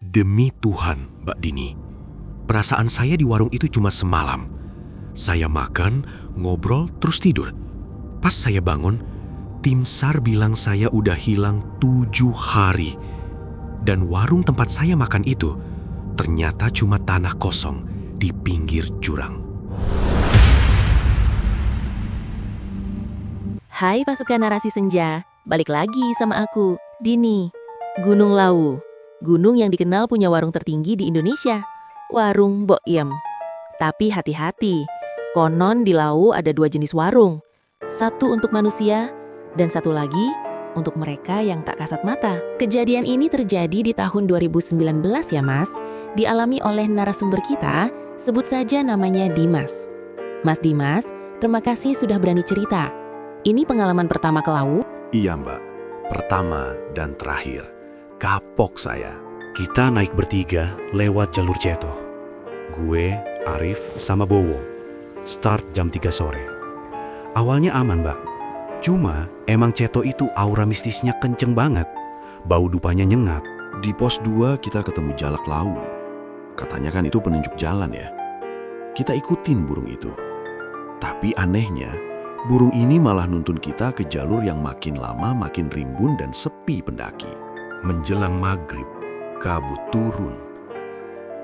Demi Tuhan, Mbak Dini, perasaan saya di warung itu cuma semalam. Saya makan, ngobrol, terus tidur. Pas saya bangun, tim SAR bilang saya udah hilang 7 hari. Dan warung tempat saya makan itu ternyata cuma tanah kosong di pinggir jurang. Hai pasukan narasi senja, balik lagi sama aku, Dini. Gunung Lawu, gunung yang dikenal punya warung tertinggi di Indonesia, Warung Mbok Iem. Tapi hati-hati, konon di Lawu ada 2 jenis warung. Satu untuk manusia, dan satu lagi untuk mereka yang tak kasat mata. Kejadian ini terjadi di tahun 2019 ya mas, dialami oleh narasumber kita, sebut saja namanya Dimas. Mas Dimas, terima kasih sudah berani cerita. Ini pengalaman pertama ke Lawu? Iya Mbak, pertama dan terakhir. Kapok saya. Kita naik bertiga lewat jalur Ceto. Gue, Arif, sama Bowo. Start jam 3 sore. Awalnya aman Mbak. Cuma emang Ceto itu aura mistisnya kenceng banget. Bau dupanya nyengat. Di pos 2 kita ketemu jalak Lawu. Katanya kan itu penunjuk jalan ya. Kita ikutin burung itu. Tapi anehnya, burung ini malah nuntun kita ke jalur yang makin lama makin rimbun dan sepi pendaki. Menjelang maghrib, kabut turun.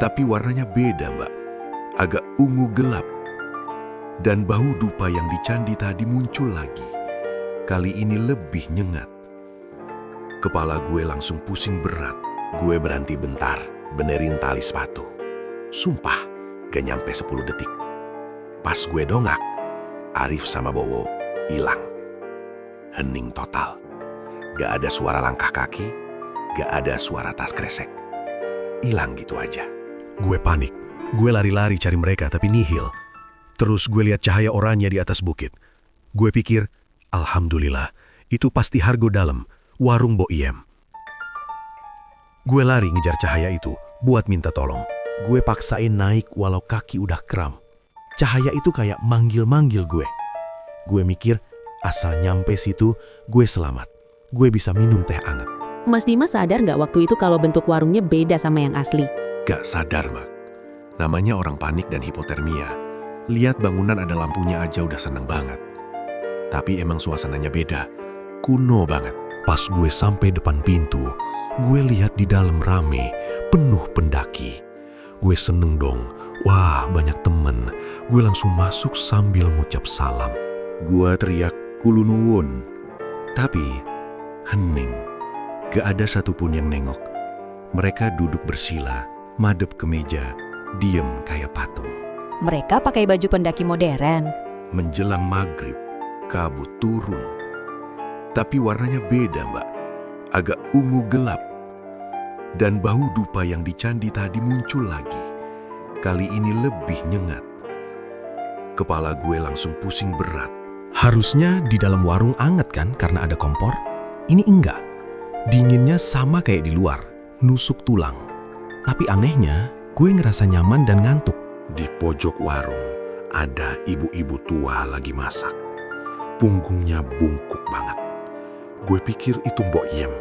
Tapi warnanya beda Mbak. Agak ungu gelap. Dan bau dupa yang di candi tadi muncul lagi. Kali ini lebih nyengat. Kepala gue langsung pusing berat. Gue berhenti bentar, benerin tali sepatu. Sumpah, gak nyampe 10 detik. Pas gue dongak, Arif sama Bowo hilang. Hening total. Gak ada suara langkah kaki, gak ada suara tas kresek. Hilang gitu aja. Gue panik. Gue lari-lari cari mereka tapi nihil. Terus gue lihat cahaya oranye di atas bukit. Gue pikir, alhamdulillah, itu pasti Hargo Dalem, warung Mbok Iem. Gue lari ngejar cahaya itu buat minta tolong. Gue paksain naik walau kaki udah kram. Cahaya itu kayak manggil-manggil gue. Gue mikir, asal nyampe situ, gue selamat. Gue bisa minum teh anget. Mas Dimas sadar nggak waktu itu kalau bentuk warungnya beda sama yang asli? Gak sadar, Mbak. Namanya orang panik dan hipotermia. Lihat bangunan ada lampunya aja udah seneng banget. Tapi emang suasananya beda. Kuno banget. Pas gue sampai depan pintu, gue lihat di dalam rame, penuh pendaki. Gue seneng dong. Wah, banyak temen. Gue langsung masuk sambil ngucap salam. Gue teriak kulunuwun. Tapi hening. Gak ada satupun yang nengok. Mereka duduk bersila, madep ke meja, diem kayak patung. Mereka pakai baju pendaki modern. Menjelang maghrib, kabut turun. Tapi warnanya beda, Mbak. Agak ungu gelap. Dan bau dupa yang di candi tadi muncul lagi. Kali ini lebih nyengat. Kepala gue langsung pusing berat. Harusnya di dalam warung anget kan karena ada kompor? Ini enggak. Dinginnya sama kayak di luar, nusuk tulang. Tapi anehnya, gue ngerasa nyaman dan ngantuk. Di pojok warung, ada ibu-ibu tua lagi masak. Punggungnya bungkuk banget. Gue pikir itu Mbok Iem.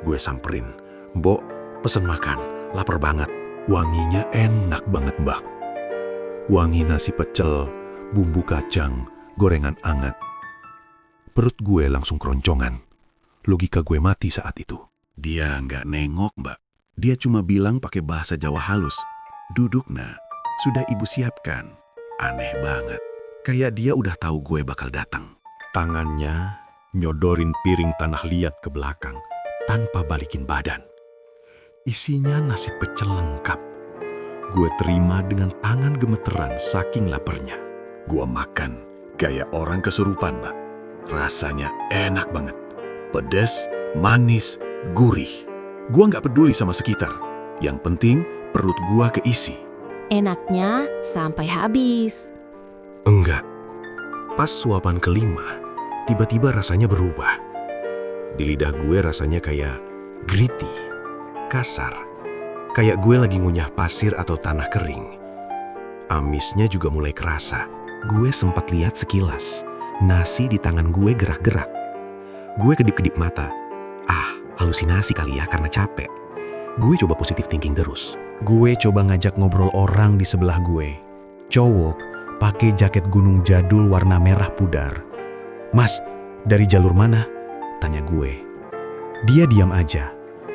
Gue samperin, Mbok, pesen makan, lapar banget. Wanginya enak banget, Mbak. Wangi nasi pecel, bumbu kacang, gorengan anget. Perut gue langsung keroncongan. Logika gue mati saat itu. Dia nggak nengok, Mbak. Dia cuma bilang pakai bahasa Jawa halus. Duduk, nak. Sudah ibu siapkan. Aneh banget. Kayak dia udah tahu gue bakal datang. Tangannya nyodorin piring tanah liat ke belakang tanpa balikin badan. Isinya nasi pecel lengkap. Gue terima dengan tangan gemeteran saking laparnya. Gue makan kayak orang kesurupan, Mbak. Rasanya enak banget. Pedas, manis, gurih. Gua nggak peduli sama sekitar. Yang penting perut gua keisi. Enaknya sampai habis. Enggak. Pas suapan kelima, tiba-tiba rasanya berubah. Di lidah gue rasanya kayak gritty, kasar. Kayak gue lagi ngunyah pasir atau tanah kering. Amisnya juga mulai kerasa. Gue sempat lihat sekilas. Nasi di tangan gue gerak-gerak. Gue kedip-kedip mata. Halusinasi kali ya karena capek. Gue coba positive thinking terus. Gue coba ngajak ngobrol orang di sebelah gue. Cowok pakai jaket gunung jadul warna merah pudar. "Mas, dari jalur mana?" tanya gue. Dia diam aja,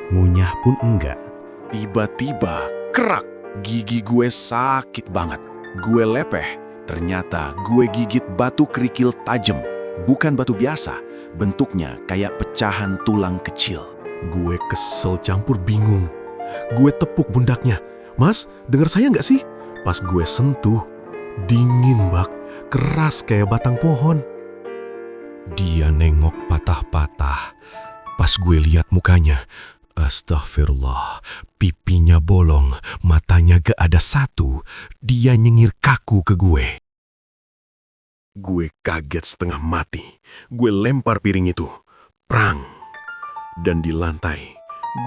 ngunyah pun enggak. Tiba-tiba, kerak, gigi gue sakit banget. Gue lepeh, ternyata gue gigit batu kerikil tajam. Bukan batu biasa, bentuknya kayak pecahan tulang kecil. Gue kesel campur bingung. Gue tepuk pundaknya. "Mas, dengar saya nggak sih?" Pas gue sentuh, dingin bak, keras kayak batang pohon. Dia nengok patah-patah. Pas gue lihat mukanya, astagfirullah, pipinya bolong, matanya gak ada satu. Dia nyengir kaku ke gue. Gue kaget setengah mati. Gue lempar piring itu. Prang. Dan di lantai,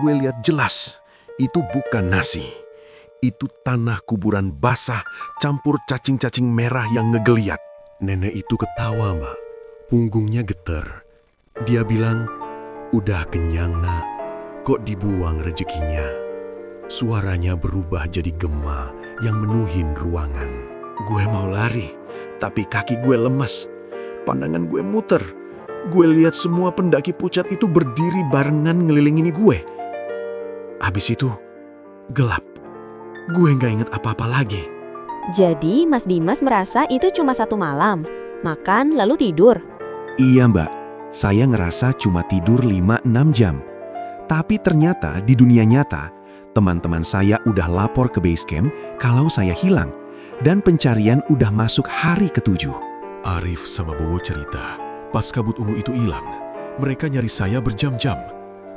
gue lihat jelas, itu bukan nasi. Itu tanah kuburan basah campur cacing-cacing merah yang ngegeliat. Nenek itu ketawa, Mbak. Punggungnya getar. Dia bilang, "Udah kenyang, Nak. Kok dibuang rezekinya?" Suaranya berubah jadi gema yang menuhin ruangan. Gue mau lari, tapi kaki gue lemas. Pandangan gue muter. Gue lihat semua pendaki pucat itu berdiri barengan ngelilingin gue. Habis itu, gelap. Gue nggak inget apa-apa lagi. Jadi Mas Dimas merasa itu cuma 1 malam, makan lalu tidur. Iya Mbak, saya ngerasa cuma tidur 5-6 jam. Tapi ternyata di dunia nyata, teman-teman saya udah lapor ke base camp kalau saya hilang. Dan pencarian udah masuk hari ke-7. Arif sama Bowo cerita, pas kabut ungu itu hilang, mereka nyari saya berjam-jam.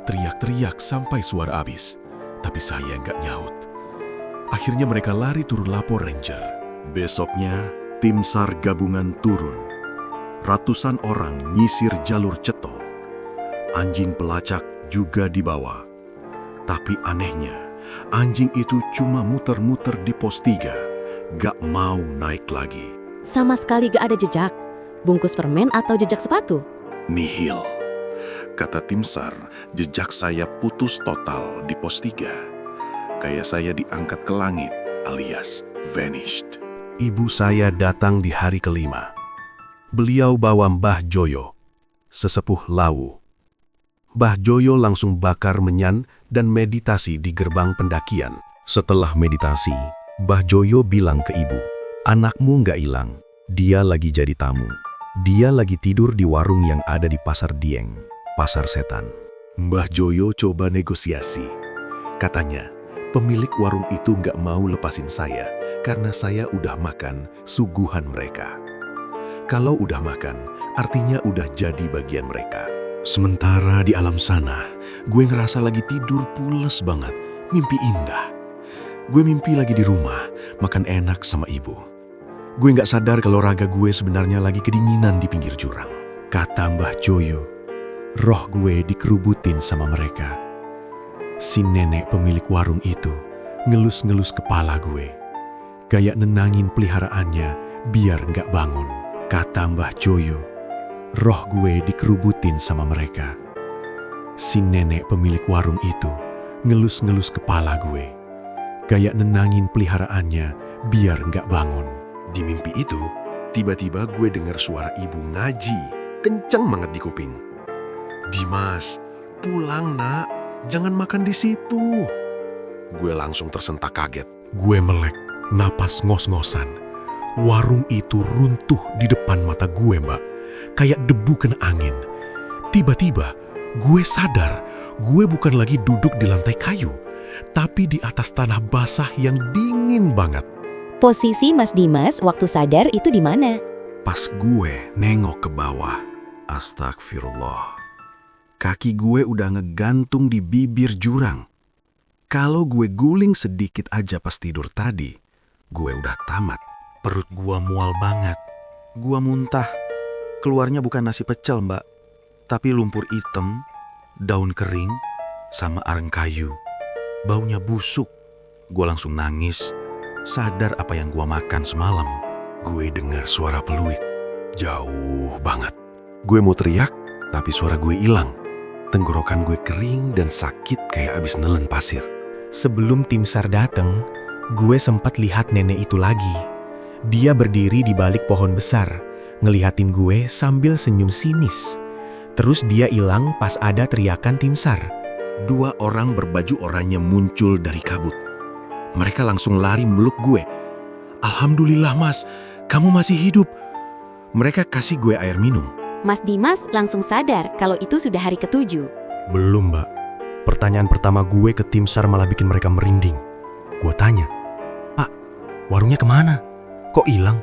Teriak-teriak sampai suara habis, tapi saya nggak nyaut. Akhirnya mereka lari turun lapor ranger. Besoknya, tim SAR gabungan turun. Ratusan orang nyisir jalur Ceto. Anjing pelacak juga dibawa. Tapi anehnya, anjing itu cuma muter-muter di pos 3, gak mau naik lagi. Sama sekali gak ada jejak, bungkus permen atau jejak sepatu. Nihil. Kata tim SAR, jejak saya putus total di pos 3. Kayak saya diangkat ke langit, alias vanished. Ibu saya datang di hari ke-5. Beliau bawa Mbah Joyo, sesepuh Lawu. Mbah Joyo langsung bakar menyan dan meditasi di gerbang pendakian. Setelah meditasi, Mbah Joyo bilang ke ibu, "Anakmu nggak hilang, dia lagi jadi tamu. Dia lagi tidur di warung yang ada di Pasar Dieng, Pasar Setan." Mbah Joyo coba negosiasi. Katanya, pemilik warung itu nggak mau lepasin saya karena saya udah makan suguhan mereka. Kalau udah makan, artinya udah jadi bagian mereka. Sementara di alam sana, gue ngerasa lagi tidur pules banget, mimpi indah. Gue mimpi lagi di rumah, makan enak sama ibu. Gue nggak sadar kalau raga gue sebenarnya lagi kedinginan di pinggir jurang. Kata Mbah Joyo, roh gue dikerubutin sama mereka. Si nenek pemilik warung itu ngelus-ngelus kepala gue, kayak nenangin peliharaannya biar nggak bangun. Kata Mbah Joyo, roh gue dikerubutin sama mereka. Si nenek pemilik warung itu ngelus-ngelus kepala gue, kayak nenangin peliharaannya biar nggak bangun. Di mimpi itu, tiba-tiba gue dengar suara ibu ngaji, kenceng banget di kuping. "Dimas, pulang nak, jangan makan di situ." Gue langsung tersentak kaget. Gue melek, napas ngos-ngosan. Warung itu runtuh di depan mata gue, Mbak. Kayak debu kena angin. Tiba-tiba, gue sadar gue bukan lagi duduk di lantai kayu, tapi di atas tanah basah yang dingin banget. Posisi Mas Dimas waktu sadar itu di mana? Pas gue nengok ke bawah, astagfirullah. Kaki gue udah ngegantung di bibir jurang. Kalau gue guling sedikit aja pas tidur tadi, gue udah tamat. Perut gue mual banget. Gue muntah. Keluarnya bukan nasi pecel, Mbak, tapi lumpur hitam, daun kering, sama areng kayu. Baunya busuk. Gue langsung nangis, sadar apa yang gue makan semalam. Gue dengar suara peluit, jauh banget. Gue mau teriak, tapi suara gue hilang. Tenggorokan gue kering dan sakit kayak abis nelen pasir. Sebelum tim SAR datang, gue sempat lihat nenek itu lagi. Dia berdiri di balik pohon besar, ngelihatin gue sambil senyum sinis. Terus dia hilang pas ada teriakan tim SAR. 2 orang berbaju oranye muncul dari kabut. Mereka langsung lari meluk gue. Alhamdulillah mas, kamu masih hidup. Mereka kasih gue air minum. Mas Dimas langsung sadar kalau itu sudah hari ke-7. Belum, Mbak. Pertanyaan pertama gue ke tim SAR malah bikin mereka merinding. Gue tanya, Pak, warungnya kemana? Kok hilang?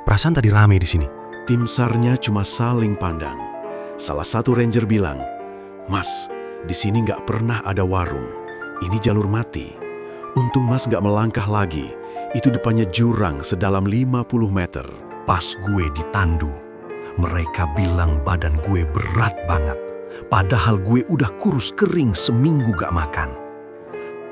Perasaan tadi rame di sini. Tim SAR-nya cuma saling pandang. Salah satu ranger bilang, Mas, di sini nggak pernah ada warung. Ini jalur mati. Untung mas nggak melangkah lagi. Itu depannya jurang sedalam 50 meter. Pas gue ditandu, mereka bilang badan gue berat banget. Padahal gue udah kurus kering seminggu gak makan.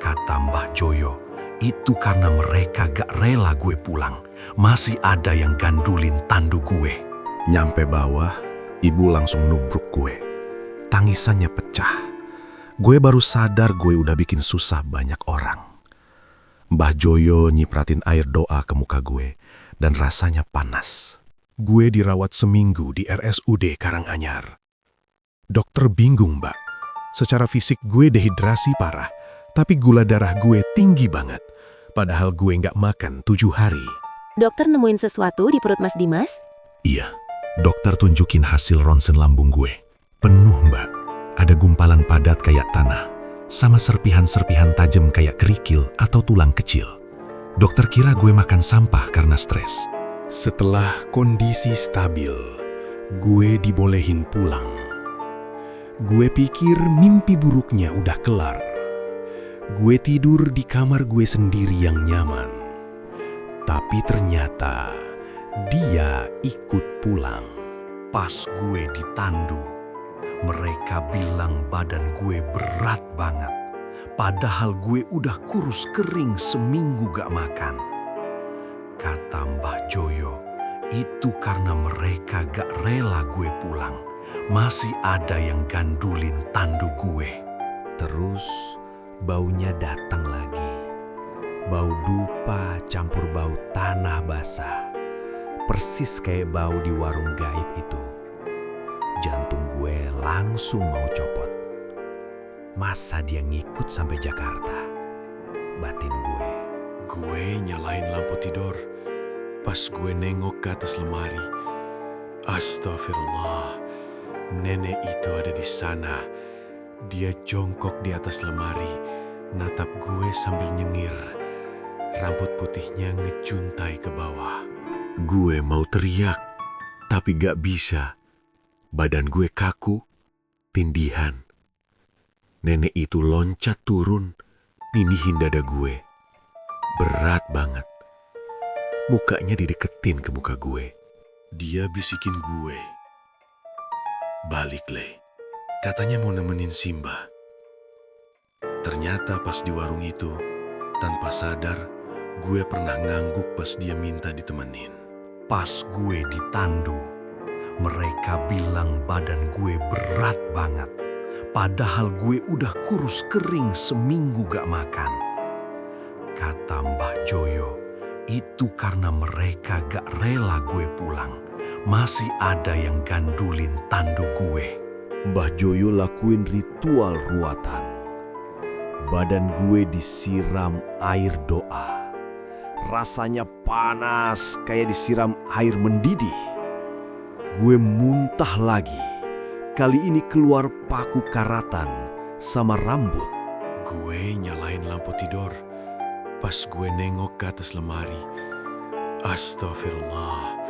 Kata Mbah Joyo, itu karena mereka gak rela gue pulang. Masih ada yang gandulin tandu gue. Nyampe bawah, ibu langsung nubruk gue. Tangisannya pecah. Gue baru sadar gue udah bikin susah banyak orang. Mbah Joyo nyipratin air doa ke muka gue dan rasanya panas. Gue dirawat seminggu di RSUD Karanganyar. Dokter bingung, Mbak. Secara fisik gue dehidrasi parah, tapi gula darah gue tinggi banget. Padahal gue nggak makan 7 hari. Dokter nemuin sesuatu di perut Mas Dimas? Iya, dokter tunjukin hasil ronsen lambung gue. Penuh, Mbak. Ada gumpalan padat kayak tanah, sama serpihan-serpihan tajam kayak kerikil atau tulang kecil. Dokter kira gue makan sampah karena stres. Setelah kondisi stabil, gue dibolehin pulang. Gue pikir mimpi buruknya udah kelar. Gue tidur di kamar gue sendiri yang nyaman. Tapi ternyata dia ikut pulang. Pas gue ditandu, mereka bilang badan gue berat banget. Padahal gue udah kurus kering seminggu gak makan. Kata Mbah Joyo, itu karena mereka gak rela gue pulang. Masih ada yang gandulin tandu gue. Terus baunya datang lagi. Bau dupa campur bau tanah basah. Persis kayak bau di warung gaib itu. Jantung gue langsung mau copot. Masa dia ngikut sampai Jakarta? Batin gue. Gue nyalain lampu tidur. Pas gue nengok ke atas lemari. Astagfirullah. Nenek itu ada di sana. Dia jongkok di atas lemari, natap gue sambil nyengir. Rambut putihnya ngejuntai ke bawah. Gue mau teriak, tapi gak bisa. Badan gue kaku, tindihan. Nenek itu loncat turun, ninihin dada gue. Berat banget. Mukanya dideketin ke muka gue. Dia bisikin gue. Balik, Le. Katanya mau nemenin Simba. Ternyata pas di warung itu, tanpa sadar, gue pernah ngangguk pas dia minta ditemenin. Pas gue ditandu, mereka bilang badan gue berat banget. Padahal gue udah kurus kering seminggu gak makan. Kata Mbah Joyo, itu karena mereka gak rela gue pulang. Masih ada yang gandulin tandu gue. Mbah Joyo lakuin ritual ruatan. Badan gue disiram air doa. Rasanya panas kayak disiram air mendidih. Gue muntah lagi. Kali ini keluar paku karatan sama rambut. Gue nyalain lampu tidur. Pas gue nengok ke atas lemari. Astagfirullah.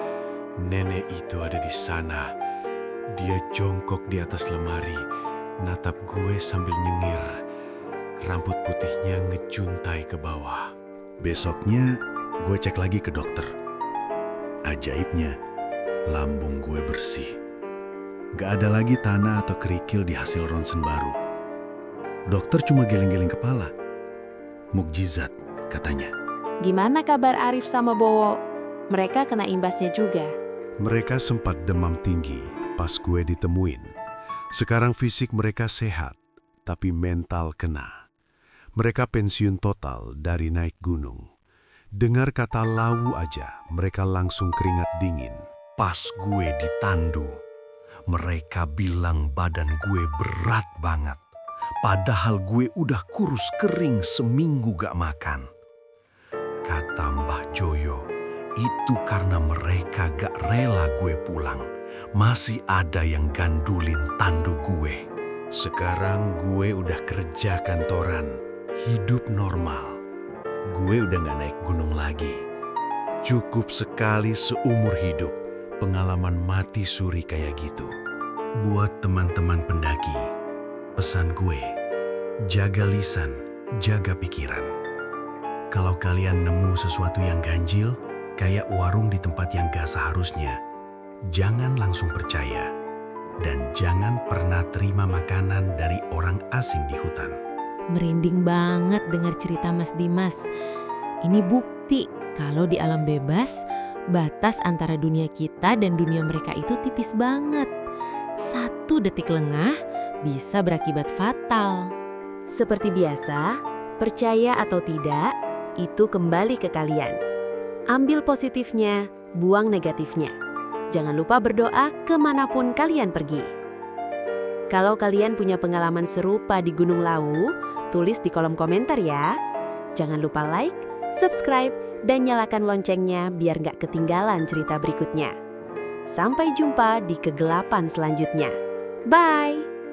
Nenek itu ada di sana. Dia jongkok di atas lemari, natap gue sambil nyengir. Rambut putihnya ngejuntai ke bawah. Besoknya, gue cek lagi ke dokter. Ajaibnya, lambung gue bersih. Gak ada lagi tanah atau kerikil di hasil ronsen baru. Dokter cuma geleng-geleng kepala. Mukjizat, katanya. Gimana kabar Arif sama Bowo? Mereka kena imbasnya juga. Mereka sempat demam tinggi pas gue ditemuin. Sekarang fisik mereka sehat, tapi mental kena. Mereka pensiun total dari naik gunung. Dengar kata Lawu aja, mereka langsung keringat dingin. Pas gue ditandu, mereka bilang badan gue berat banget. Padahal gue udah kurus kering seminggu gak makan. Kata Mbah Joyo, itu karena mereka gak rela gue pulang. Masih ada yang gandulin tandu gue. Sekarang gue udah kerja kantoran, hidup normal. Gue udah gak naik gunung lagi. Cukup sekali seumur hidup pengalaman mati suri kayak gitu. Buat teman-teman pendaki, pesan gue, jaga lisan, jaga pikiran. Kalau kalian nemu sesuatu yang ganjil, kayak warung di tempat yang gak seharusnya, jangan langsung percaya. Dan jangan pernah terima makanan dari orang asing di hutan. Merinding banget dengar cerita Mas Dimas. Ini bukti kalau di alam bebas, batas antara dunia kita dan dunia mereka itu tipis banget. 1 detik lengah bisa berakibat fatal. Seperti biasa, percaya atau tidak, itu kembali ke kalian. Ambil positifnya, buang negatifnya. Jangan lupa berdoa kemanapun kalian pergi. Kalau kalian punya pengalaman serupa di Gunung Lawu, tulis di kolom komentar ya. Jangan lupa like, subscribe, dan nyalakan loncengnya biar nggak ketinggalan cerita berikutnya. Sampai jumpa di kegelapan selanjutnya. Bye!